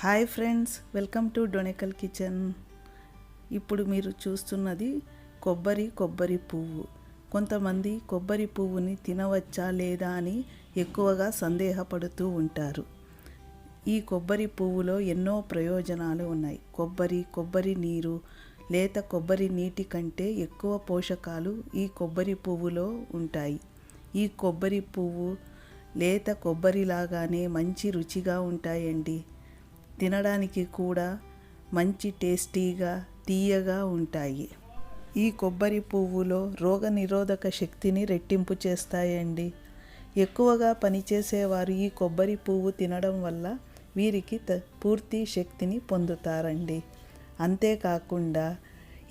Hi friends, welcome to డొనెకల్కిచెన్. ఇప్పుడు మీరు చూస్తున్నది కొబ్బరి పువ్వు. కొంతమంది కొబ్బరి పువ్వుని తినవచ్చా లేదా అని ఎక్కువగా సందేహపడుతూ ఉంటారు. ఈ కొబ్బరి పువ్వులో ఎన్నో ప్రయోజనాలు ఉన్నాయి. కొబ్బరి నీరు, లేత కొబ్బరి నీటి కంటే ఎక్కువ పోషకాలు ఈ కొబ్బరి పువ్వులో ఉంటాయి. ఈ కొబ్బరి పువ్వు లేత కొబ్బరిలాగానే మంచి రుచిగా ఉంటాయండి. తినడానికి కూడా మంచి టేస్టీగా తీయగా ఉంటాయి. ఈ కొబ్బరి పువ్వులో రోగనిరోధక శక్తిని రెట్టింపు చేస్తాయండి. ఎక్కువగా పనిచేసేవారు ఈ కొబ్బరి పువ్వు తినడం వల్ల వీరికి పూర్తి శక్తిని పొందుతారండి. అంతేకాకుండా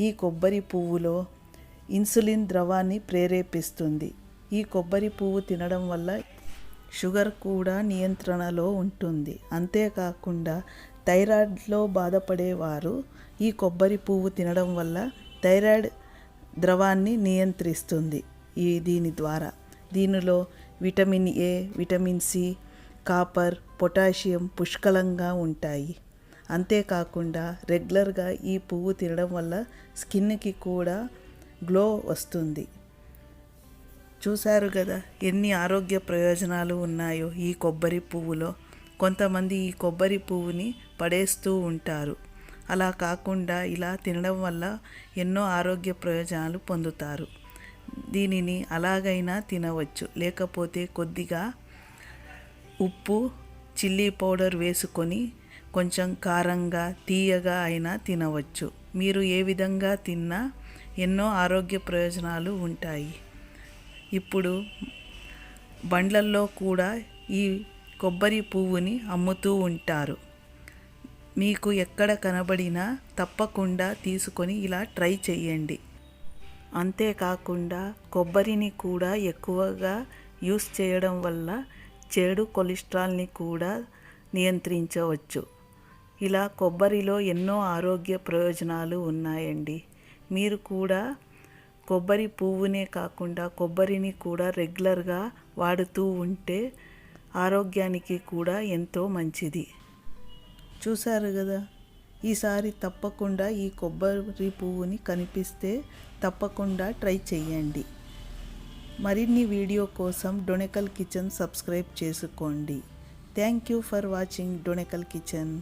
ఈ కొబ్బరి పువ్వులో ఇన్సులిన్ ద్రవాన్ని ప్రేరేపిస్తుంది. ఈ కొబ్బరి పువ్వు తినడం వల్ల షుగర్ కూడా నియంత్రణలో ఉంటుంది. అంతేకాకుండా థైరాయిడ్లో బాధపడేవారు ఈ కొబ్బరి పువ్వు తినడం వల్ల థైరాయిడ్ ద్రవాన్ని నియంత్రిస్తుంది. దీని ద్వారా దీనిలో vitamin A, vitamin C, copper, potassium పుష్కలంగా ఉంటాయి. అంతేకాకుండా రెగ్యులర్గా ఈ పువ్వు తినడం వల్ల స్కిన్కి కూడా గ్లో వస్తుంది. చూశారు కదా ఎన్ని ఆరోగ్య ప్రయోజనాలు ఉన్నాయో ఈ కొబ్బరి పువ్వులో. కొంతమంది ఈ కొబ్బరి పువ్వుని పడేస్తూ ఉంటారు. అలా కాకుండా ఇలా తినడం వల్ల ఎన్నో ఆరోగ్య ప్రయోజనాలు పొందుతారు. దీనిని అలాగైనా తినవచ్చు, లేకపోతే కొద్దిగా ఉప్పు, చిల్లీ పౌడర్ వేసుకొని కొంచెం కారంగా తీయగా అయినా తినవచ్చు. మీరు ఏ విధంగా తిన్నా ఎన్నో ఆరోగ్య ప్రయోజనాలు ఉంటాయి. ఇప్పుడు బండ్లల్లో కూడా ఈ కొబ్బరి పువ్వుని అమ్ముతూ ఉంటారు. మీకు ఎక్కడ కనబడినా తప్పకుండా తీసుకొని ఇలా ట్రై చేయండి. అంతేకాకుండా కొబ్బరిని కూడా ఎక్కువగా యూస్ చేయడం వల్ల చెడు కొలెస్ట్రాల్ని కూడా నియంత్రించవచ్చు. ఇలా కొబ్బరిలో ఎన్నో ఆరోగ్య ప్రయోజనాలు ఉన్నాయండి. మీరు కూడా కొబ్బరి పువ్వునే కాకుండా కొబ్బరిని కూడా రెగ్యులర్గా వాడుతూ ఉంటే ఆరోగ్యానికి కూడా ఎంతో మంచిది. చూశారు కదా, ఈసారి తప్పకుండా ఈ కొబ్బరి పువ్వుని కనిపిస్తే తప్పకుండా ట్రై చేయండి. మరిన్ని వీడియో కోసం డొనెకల్ కిచెన్ సబ్స్క్రైబ్ చేసుకోండి. Thank you for watching డొనెకల్ kitchen.